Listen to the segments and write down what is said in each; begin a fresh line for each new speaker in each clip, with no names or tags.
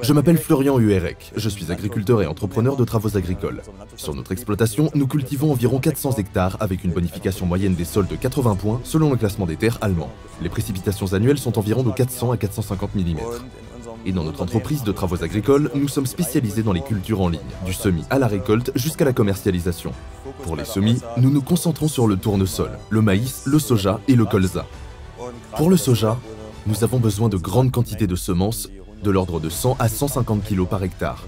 Je m'appelle Florian Uérec, je suis agriculteur et entrepreneur de travaux agricoles. Sur notre exploitation, nous cultivons environ 400 hectares avec une bonification moyenne des sols de 80 points selon le classement des terres allemand. Les précipitations annuelles sont environ de 400 à 450 mm. Et dans notre entreprise de travaux agricoles, nous sommes spécialisés dans les cultures en ligne, du semis à la récolte jusqu'à la commercialisation. Pour les semis, nous nous concentrons sur le tournesol, le maïs, le soja et le colza. Pour le soja, nous avons besoin de grandes quantités de semences, de l'ordre de 100 à 150 kg par hectare.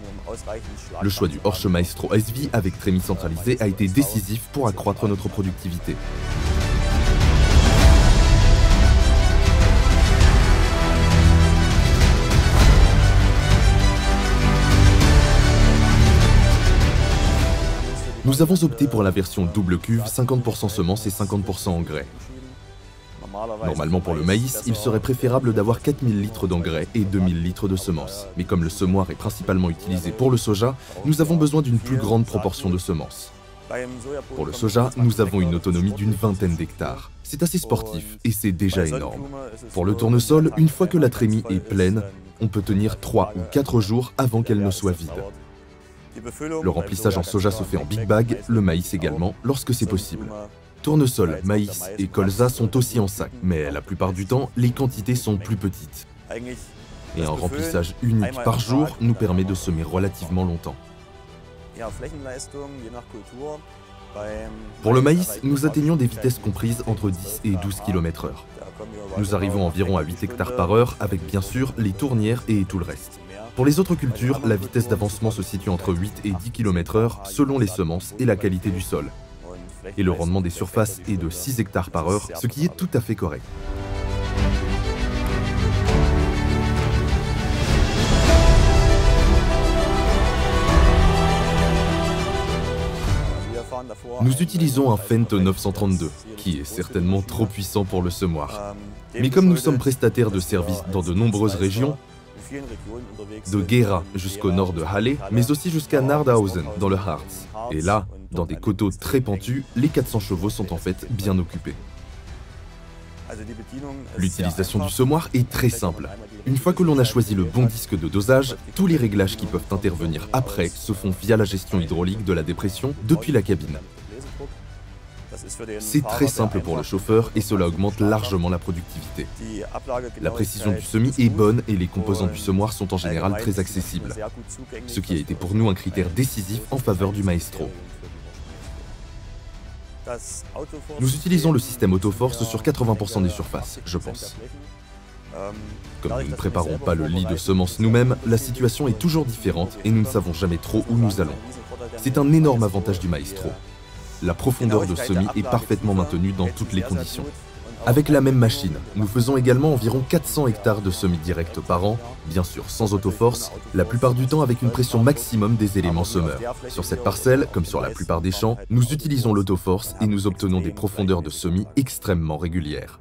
Le choix du Porsche Maestro SV avec trémie centralisée a été décisif pour accroître notre productivité. Nous avons opté pour la version double cuve, 50% semences et 50% engrais. Normalement pour le maïs, il serait préférable d'avoir 4000 litres d'engrais et 2000 litres de semences. Mais comme le semoir est principalement utilisé pour le soja, nous avons besoin d'une plus grande proportion de semences. Pour le soja, nous avons une autonomie d'une vingtaine d'hectares. C'est assez sportif et c'est déjà énorme. Pour le tournesol, une fois que la trémie est pleine, on peut tenir 3 ou 4 jours avant qu'elle ne soit vide. Le remplissage en soja se fait en big bag, le maïs également, lorsque c'est possible. Tournesol, maïs et colza sont aussi en sac, mais la plupart du temps, les quantités sont plus petites. Et un remplissage unique par jour nous permet de semer relativement longtemps. Pour le maïs, nous atteignons des vitesses comprises entre 10 et 12 km/h. Nous arrivons environ à 8 hectares par heure, avec bien sûr les tournières et tout le reste. Pour les autres cultures, la vitesse d'avancement se situe entre 8 et 10 km/h selon les semences et la qualité du sol. Et le rendement des surfaces est de 6 hectares par heure, ce qui est tout à fait correct. Nous utilisons un Fendt 932, qui est certainement trop puissant pour le semoir. Mais comme nous sommes prestataires de services dans de nombreuses régions, de Gera jusqu'au nord de Halle, mais aussi jusqu'à Nordhausen dans le Harz. Et là, dans des coteaux très pentus, les 400 chevaux sont en fait bien occupés. L'utilisation du semoir est très simple. Une fois que l'on a choisi le bon disque de dosage, tous les réglages qui peuvent intervenir après se font via la gestion hydraulique de la dépression depuis la cabine. C'est très simple pour le chauffeur et cela augmente largement la productivité. La précision du semis est bonne et les composants du semoir sont en général très accessibles, ce qui a été pour nous un critère décisif en faveur du Maestro. Nous utilisons le système Autoforce sur 80% des surfaces, je pense. Comme nous ne préparons pas le lit de semences nous-mêmes, la situation est toujours différente et nous ne savons jamais trop où nous allons. C'est un énorme avantage du Maestro. La profondeur de semis est parfaitement maintenue dans toutes les conditions. Avec la même machine, nous faisons également environ 400 hectares de semis directs par an, bien sûr sans autoforce, la plupart du temps avec une pression maximum des éléments semeurs. Sur cette parcelle, comme sur la plupart des champs, nous utilisons l'autoforce et nous obtenons des profondeurs de semis extrêmement régulières.